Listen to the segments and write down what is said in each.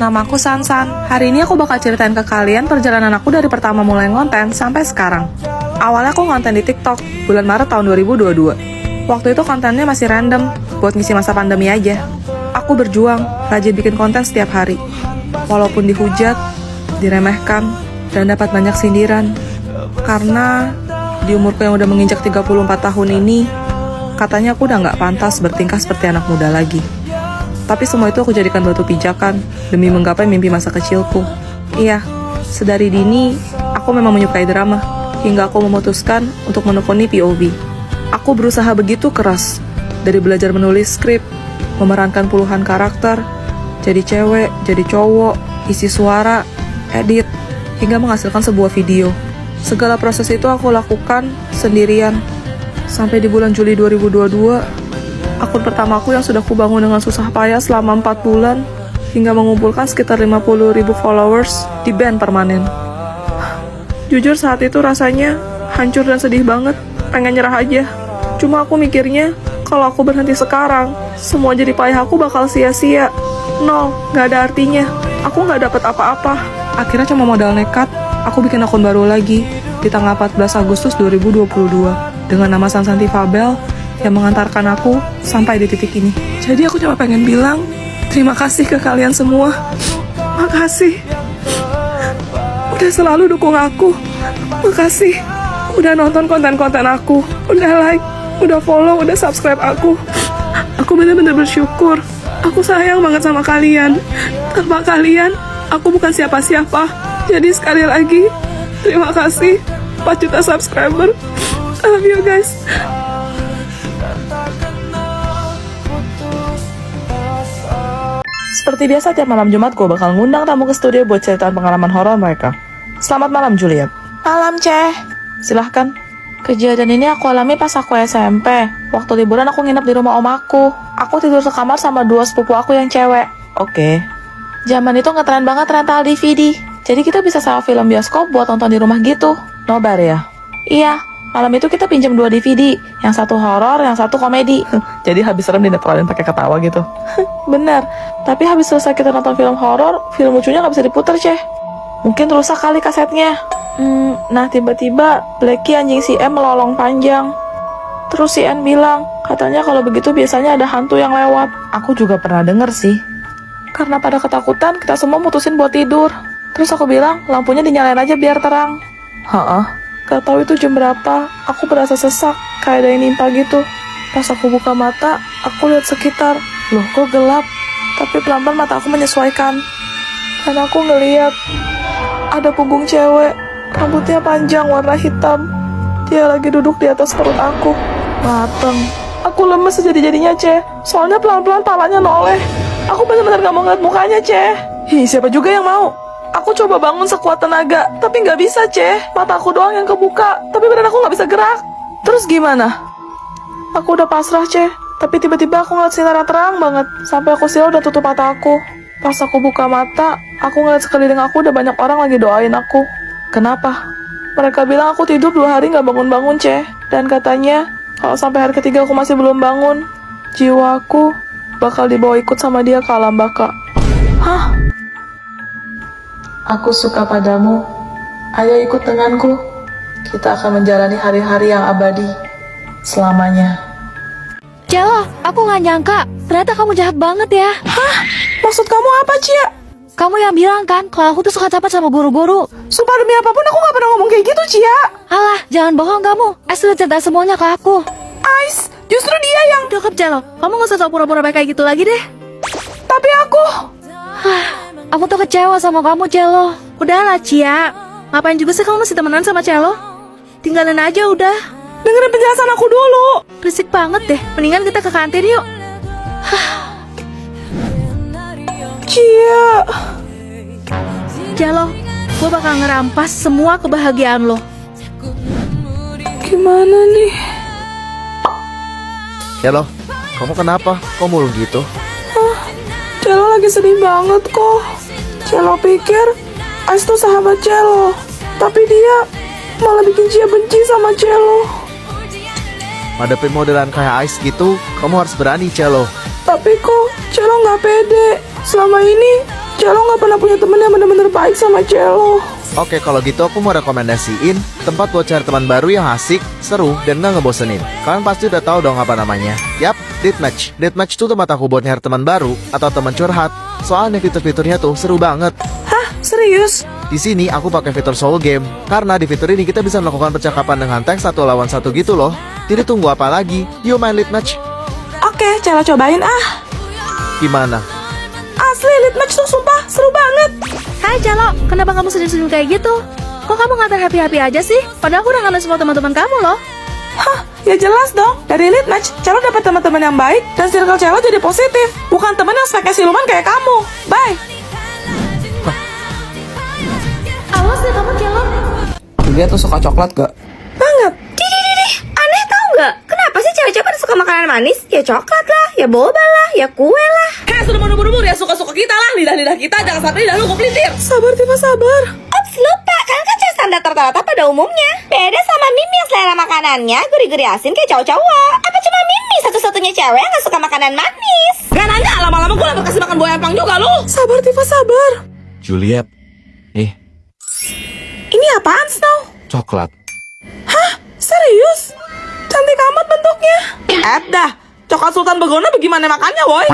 Namaku Sansan. Hari ini aku bakal ceritain ke kalian perjalanan aku dari pertama mulai ngonten sampai sekarang. Awalnya aku ngonten di TikTok, bulan Maret tahun 2022. Waktu itu kontennya masih random, buat ngisi masa pandemi aja. Aku berjuang, rajin bikin konten setiap hari. Walaupun dihujat, diremehkan, dan dapat banyak sindiran. Karena di umurku yang udah menginjak 34 tahun ini, katanya aku udah gak pantas bertingkah seperti anak muda lagi. Tapi semua itu aku jadikan batu pijakan demi menggapai mimpi masa kecilku. Iya, sedari dini aku memang menyukai drama, hingga aku memutuskan untuk menekuni POV. Aku berusaha begitu keras, dari belajar menulis skrip, memerankan puluhan karakter, jadi cewek, jadi cowok, isi suara, edit, hingga menghasilkan sebuah video. Segala proses itu aku lakukan sendirian. Sampai di bulan Juli 2022, akun pertamaku yang sudah kubangun dengan susah payah selama 4 bulan, hingga mengumpulkan sekitar 50.000 followers, di-ban permanen. Jujur saat itu rasanya hancur dan sedih banget, pengen nyerah aja. Cuma aku mikirnya, kalau aku berhenti sekarang, semua jadi payah aku bakal sia-sia. Nol, gak ada artinya. Aku gak dapat apa-apa. Akhirnya cuma modal nekat, aku bikin akun baru lagi di tanggal 14 Agustus 2022 dengan nama Sansanti Fabel yang mengantarkan aku sampai di titik ini. Jadi aku cuma pengen bilang terima kasih ke kalian semua. Makasih udah selalu dukung aku. Makasih udah nonton konten-konten aku, udah like, udah follow, udah subscribe aku. Aku bener-bener bersyukur. Aku sayang banget sama kalian. Tanpa kalian, aku bukan siapa-siapa. Jadi sekali lagi, terima kasih 4 juta subscriber. I love you guys. Seperti biasa, tiap malam Jumat gue bakal ngundang tamu ke studio buat ceritain pengalaman horor mereka. Selamat malam, Juliet. Malam, Ceh. Silahkan. Kejadian ini aku alami pas aku SMP. Waktu liburan aku nginep di rumah om aku. Aku tidur sekamar sama 2 sepupu aku yang cewek. Oke. Zaman itu ngetren banget rental DVD. Jadi kita bisa sewa film bioskop buat nonton di rumah gitu. Nobar ya? Iya. Malam itu kita pinjam 2 DVD, yang satu horor, yang satu komedi. Jadi habis serem dinetralin pakai ketawa gitu. Bener, tapi habis selesai kita nonton film horor, film lucunya nggak bisa diputer, Ceh. Mungkin rusak kali kasetnya. Nah tiba-tiba Blacky anjing si M melolong panjang. Terus si N bilang, katanya kalau begitu biasanya ada hantu yang lewat. Aku juga pernah denger sih. Karena pada ketakutan, kita semua mutusin buat tidur. Terus aku bilang, lampunya dinyalain aja biar terang. Gak tahu itu jam berapa, aku berasa sesak, kayak ada yang nimpa gitu. Pas aku buka mata, aku lihat sekitar. Loh, kok gelap? Tapi pelan-pelan mata aku menyesuaikan. Dan aku ngeliat ada punggung cewek, rambutnya panjang warna hitam. Dia lagi duduk di atas perut aku. Mateng. Aku lemes sejadi-jadinya, Ceh. Soalnya pelan-pelan palanya noleh. Aku benar-benar gak mau ngeliat mukanya, Ceh. Siapa juga yang mau? Aku coba bangun sekuat tenaga, tapi nggak bisa, Ceh. Mata aku doang yang kebuka, tapi badan aku nggak bisa gerak. Terus gimana? Aku udah pasrah, Ceh. Tapi tiba-tiba aku ngeliat sinar yang terang banget. Sampai aku silau udah tutup mata aku. Pas aku buka mata, aku ngeliat sekeliling aku udah banyak orang lagi doain aku. Kenapa? Mereka bilang aku tidur 2 hari nggak bangun-bangun, Ceh. Dan katanya, kalau sampai hari ketiga aku masih belum bangun, jiwa aku bakal dibawa ikut sama dia ke alam baka. Hah? Aku suka padamu, ayo ikut denganku. Kita akan menjalani hari-hari yang abadi selamanya. Celo, aku gak nyangka, ternyata kamu jahat banget ya. Hah? Maksud kamu apa, Cia? Kamu yang bilang kan, kalau aku tuh suka capat sama guru-guru. Sumpah demi apapun aku gak pernah ngomong kayak gitu, Cia. Alah, jangan bohong kamu. Sudah cerita semuanya ke aku. Ais, justru dia yang... Cukup, Celo, kamu gak usah sok pura-pura baik kayak gitu lagi deh. Tapi aku... Aku tuh kecewa sama kamu, Celo. Udahlah, Cia. Ngapain juga sih kamu masih temenan sama Celo? Tinggalin aja udah. Dengerin penjelasan aku dulu. Berisik banget deh. Mendingan kita ke kantin yuk. Cia. Celo, gue bakal ngerampas semua kebahagiaan lo. Gimana nih? Celo, kamu kenapa? Kok mulu gitu? Celo lagi sedih banget kok. Celo pikir Ais tuh sahabat Celo, tapi dia malah bikin Cia benci sama Celo. Hadapin modelan kayak Ais gitu, kamu harus berani, Celo. Tapi kok Celo nggak pede. Selama ini Cello nggak pernah punya temen yang bener-bener baik sama Cello. Oke, kalau gitu aku mau rekomendasiin tempat buat cari teman baru yang asik, seru, dan nggak ngebosenin. Kalian pasti udah tahu dong apa namanya. Yap, Deathmatch. Deathmatch itu tempat aku buat nyari teman baru atau teman curhat. Soalnya fitur-fiturnya tuh seru banget. Hah? Serius? Di sini aku pakai fitur soul game karena di fitur ini kita bisa melakukan percakapan dengan teks 1 lawan 1 gitu loh. Jadi tunggu apa lagi? Yuk main Deathmatch. Oke, Cello cobain ah. Gimana? Asli, Deathmatch tuh sumpah seru banget. Hai Celo, kenapa kamu senyum-senyum kayak gitu? Kok kamu nggak happy-happy aja sih? Padahal aku udah nganter semua teman-teman kamu loh. Hah? Ya jelas dong. Dari Deathmatch, Cello dapat teman-teman yang baik dan circle Cello jadi positif. Bukan teman yang speknya siluman kayak kamu. Bye. Awas ya kamu Celo. Julia tuh suka coklat gak? Banget. Aneh tau nggak? Kenapa sih cewek-cewek pada suka makanan manis? Ya coklat lah, ya boba lah, ya kue lah. Hei, sudah mau dubur-dubur ya suka-suka kita lah. Lidah-lidah kita jangan sampai lidah lu kepelintir. Sabar, Tifa, sabar. Ops, lupa, kalian kan cewek standar rata-rata pada umumnya. Beda sama Mimi yang selera makanannya gurih-gurih asin kayak cowok-cowok. Apa cuma Mimi satu-satunya cewek yang gak suka makanan manis? Gak nanya, lama-lama gue udah kasih makan buah empang juga lu. Sabar, Tifa, sabar. Juliet, Ini apaan, Snow? coklat. Serius? Cantik amat bentuknya. Dah, coklat Sultan Begona bagaimana makannya, woy?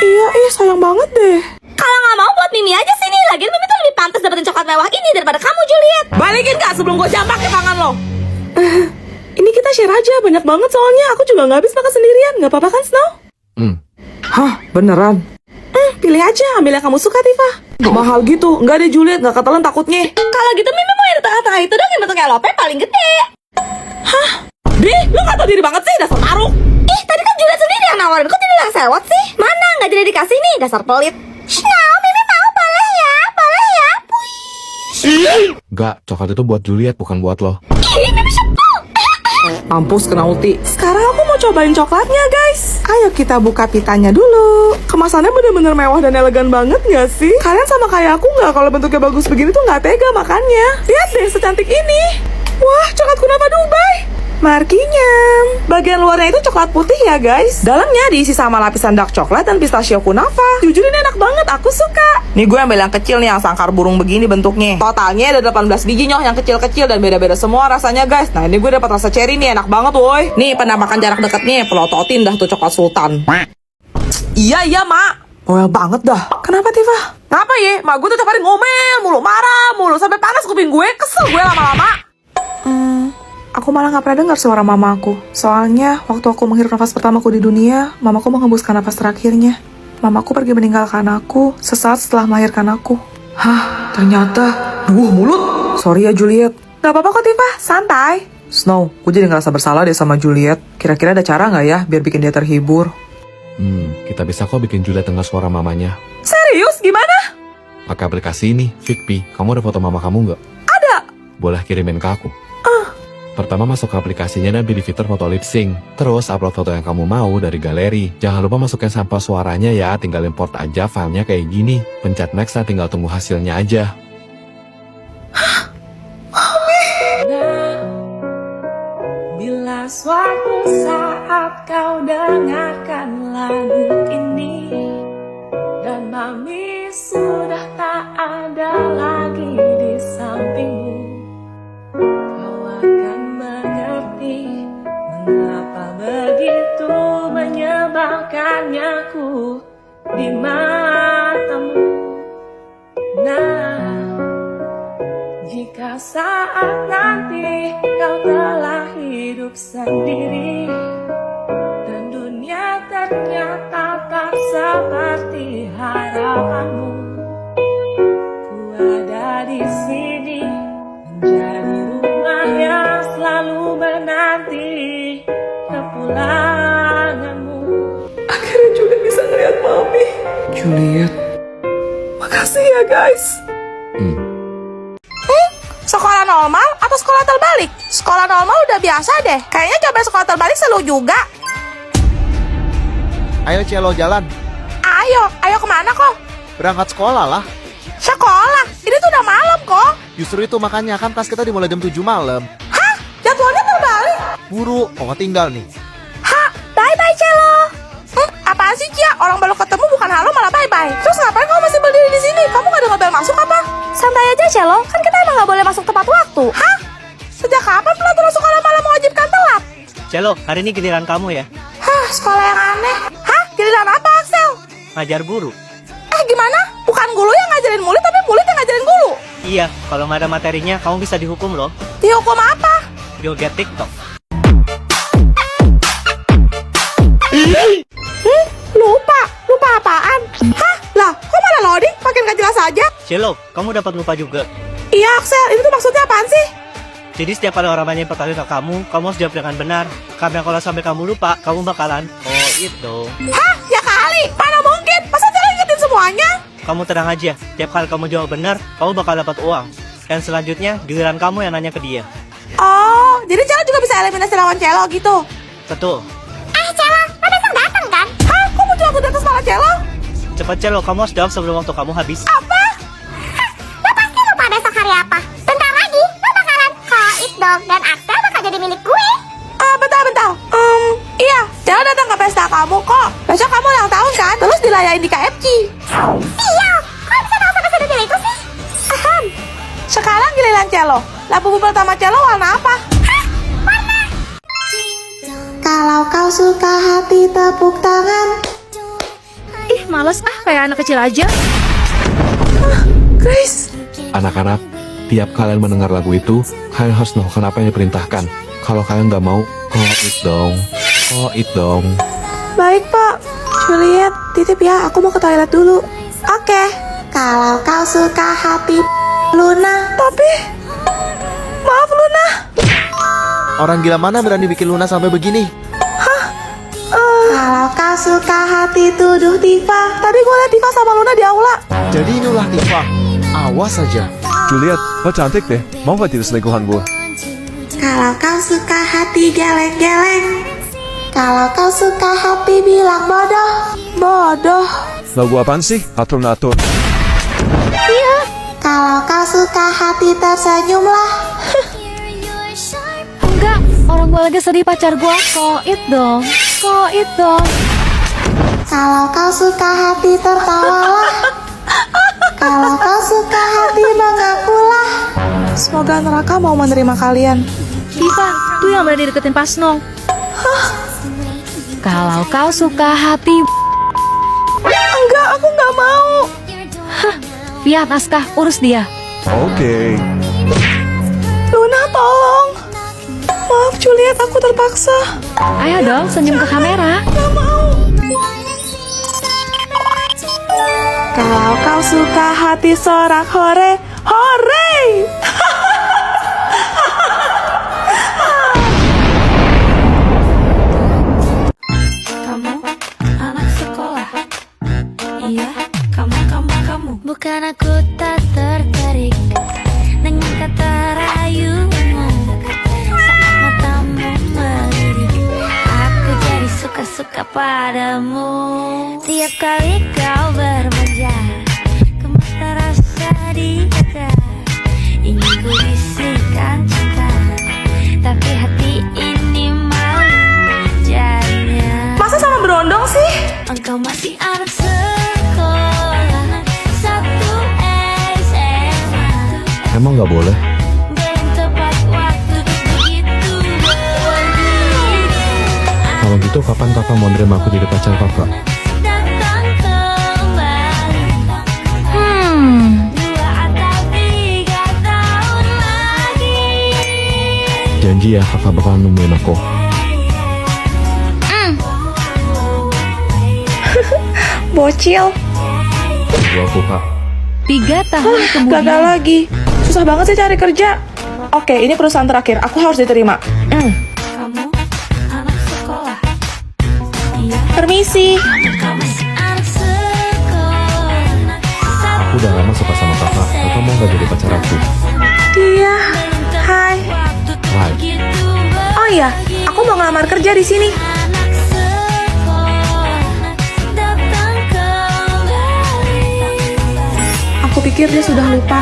Iya, sayang banget deh. Kalau nggak mau buat Mimi aja sini. Lagian Mimi tuh lebih pantas dapetin coklat mewah ini daripada kamu, Juliet. Balikin gak sebelum gue jambak ke tangan lo? Ini kita share aja, banyak banget soalnya. Aku juga gak habis makan sendirian, gak apa-apa kan, Snow? Hah, beneran? Pilih aja, ambil yang kamu suka, Tifa. Mahal gitu, nggak deh Juliet, nggak ketelan takutnya. Kalau gitu Mimi mau yang di tengah-tengah itu dong yang bentuknya lope paling gede. Dih, lu gak tau diri banget sih, dasar maruk. Ih, tadi kan Juliet sendiri yang nawarin. Kok jadi yang sewot sih? Mana, nggak jadi dikasih nih, dasar pelit. Snow, Mimi mau boleh ya? Boleh ya? Enggak, coklat itu buat Juliet, bukan buat lo. Ih, Mimi sebel. Mampus kena ulti. Sekarang aku mau cobain coklatnya, guys. Ayo kita buka pitanya dulu. Kemasannya bener-bener mewah dan elegan banget gak sih? Kalian sama kayak aku nggak kalau bentuknya bagus begini tuh nggak tega makannya. Lihat deh secantik ini. Wah, coklat kunafa Dubai. Markinya. Bagian luarnya itu coklat putih ya, guys. Dalamnya diisi sama lapisan dark coklat dan pistachio kunafa. Jujur ini enak banget, aku suka. Nih gue ambil yang kecil nih, yang sangkar burung begini bentuknya. Totalnya ada 18 biji nyoh, yang kecil-kecil dan beda-beda semua rasanya, guys. Nah, ini gue dapat rasa cherry nih, enak banget, woi. Nih, penampakan jarak dekatnya, pelototin dah tuh coklat sultan. Iya, Mak. Royal banget dah. Kenapa, Tifa? Kenapa ya? Mak gue tuh tiap hari ngomel mulu, marah mulu, sampai panas kuping gue. Kesel gue lama-lama. Aku malah gak pernah dengar suara mamaku. Soalnya waktu aku menghirup nafas pertamaku di dunia, mamaku menghembuskan nafas terakhirnya. Mamaku pergi meninggalkan aku sesaat setelah melahirkan aku. Hah, ternyata mulut. Sorry ya Juliet. Gak apa-apa kok Tifa, santai. Snow, gue jadi ngerasa bersalah deh sama Juliet. Kira-kira ada cara gak ya biar bikin dia terhibur? Kita bisa kok bikin Juliet dengar suara mamanya. Serius? Gimana? Pakai aplikasi ini, Fikpi. Kamu ada foto mama kamu nggak? Ada. Boleh kirimin ke aku. Pertama masuk ke aplikasinya dan pilih fitur foto lip sync. Terus upload foto yang kamu mau dari galeri. Jangan lupa masukin sampel suaranya ya, tinggal import aja filenya kayak gini. Pencet next dan tinggal tunggu hasilnya aja. Bila suatu saat kau dengarkan lagu ini dan mami sudah tak ada lagi di sampingmu, kau akan mengerti mengapa begitu menyebalkannya ku di matamu. Nah, jika saat nanti kau telah hidup sendiri dan dunia ternyata tak seperti harapanmu, ku ada di sini menjadi rumah yang selalu menanti kepulanganmu. Akhirnya Juliet bisa ngeliat Mami. Juliet. Makasih ya guys. Sekolah normal atau sekolah terbalik? Sekolah normal udah biasa deh. Kayaknya coba sekolah terbalik seru juga. Ayo Cello jalan. Ayo kemana kok? Berangkat sekolah lah. Sekolah? Ini tuh udah malam kok. Justru itu makanya kan kelas kita dimulai jam 7 malam. Hah? Jadwalnya terbalik? Buru, kok ketinggal nih. Bye-bye Cello. Apaan sih Cia? Orang baru kalau ketemu bukan halo malah bye-bye. Terus ngapain kamu masih berdiri di sini? Kamu gak dengar bel masuk apa? Santai aja, Cello. Kan kita emang gak boleh masuk tepat waktu. Hah? Sejak kapan peraturan sekolah malah mewajibkan telat? Cello, hari ini giliran kamu ya. Hah, sekolah yang aneh. Hah? Giliran apa, Axel? Ngajar guru. Gimana? Bukan guru yang ngajarin murid, tapi murid yang ngajarin guru. Iya, kalau nggak ada materinya, kamu bisa dihukum loh. Dihukum apa? Joget TikTok. Lupa apaan? Hah? Lah, kok malah loading? Makin gak jelas aja. Cello, kamu dapat lupa juga. Iya, Axel, itu tuh maksudnya apaan sih? Jadi setiap kali orang nanya pertanyaan ke kamu harus jawab dengan benar. Karena kalau sampai kamu lupa, kamu bakalan itu. Hah? Ya kali, mana mungkin? Masa cara ingetin semuanya? Kamu tenang aja, tiap kali kamu jawab benar, kamu bakal dapat uang. Dan selanjutnya, giliran kamu yang nanya ke dia. Oh, jadi Cello juga bisa eliminasi lawan Cello gitu? Betul. Cello, lo besok datang kan? Hah? Kok muncul aku di atas malah Cello? Cepat Cello, kamu harus jawab sebelum waktu kamu habis. Apa? Lo pasti lupa besok hari apa. Bentar lagi, lo bakalan Koit dong. Dan Axel bakal jadi milik gue. Bentar. Iya, Cello datang ke pesta kamu kok. Besok kamu ulang tahun kan? Terus dirayain di KFC. Sial, kok bisa tahu sampai sedetail itu sih? Sekarang giliran Cello. Lampu pertama Cello warna apa? Kalau kau suka hati, tepuk tangan. Ih, males kayak anak kecil aja. Grace. Anak-anak, tiap kalian mendengar lagu itu, kalian harus melakukan apa yang diperintahkan. Kalau kalian nggak mau, koit dong. Baik, Pak. Juliet, titip ya. Aku mau ke toilet dulu. Oke. Kalau kau suka hati, Luna. Tapi... Maaf, Luna. Orang gila mana berani bikin Luna sampai begini? Kalau kau suka hati, tuduh Tifa. Tadi gue liat Tifa sama Luna di aula. Jadi ini ulah Tifa. Awas saja. Juliet, lo cantik deh. Mau gak jadi selingkuhan gue? Kalau kau suka hati, geleng-geleng. Kalau kau suka hati, bilang bodoh. Bodoh. Lagu apaan sih? Atur-natur. Kalau kau suka hati, tersenyumlah. Enggak, orang gue lagi sedih pacar gue. Koit dong. Kalau kau suka hati, tertawalah. Kalau kau suka hati, mengakulah. Semoga neraka mau menerima kalian. Diva, tuh yang berani deketin Pasnong. Kalau kau suka hati, Enggak, aku nggak mau. Fiat Askah, urus dia. Oke. Luna, tolong. Maaf, Juliet, aku terpaksa. Ayo dong, senyum ke kamera. Nggak mau. Kalau kau suka hati sorak hore, hore. Kamu anak sekolah. Iya, kamu. Bukan aku tak tertarik dengan kata rayuanmu. Saat matamu melirik, aku jadi suka-suka padamu. Tiap kali kau bermanja, gemas terasa di dada. Ingin ku bisikan cinta, tapi hati ini malu jadinya. Masa sama berondong sih? Engkau masih anak sekolah, satu SMA. Emang nggak boleh? Belum tepat waktu untuk begitu berdiri. Kalau gitu kapan kakak mau nerima aku jadi pacar kakak? Datang kembali 2 atau 3 tahun lagi. Janji ya kakak bakal nemuin aku. Bocil. Tunggu aku kak. 3 tahun Gagal kemudian. lagi. Susah banget sih cari kerja. Oke, ini perusahaan terakhir. Aku harus diterima. Kamu anak sekolah. Iya, Permisi. kamu masih anak sekolah. Aku udah lama suka sama kakak. Kakak mau nggak jadi pacar aku? Dia. Hai. Why? Oh iya, aku mau ngelamar kerja di sini. Anak sekolah datang kembali. Aku pikir dia sudah lupa,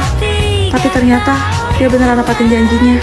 tapi ternyata dia beneran nepatin janjinya.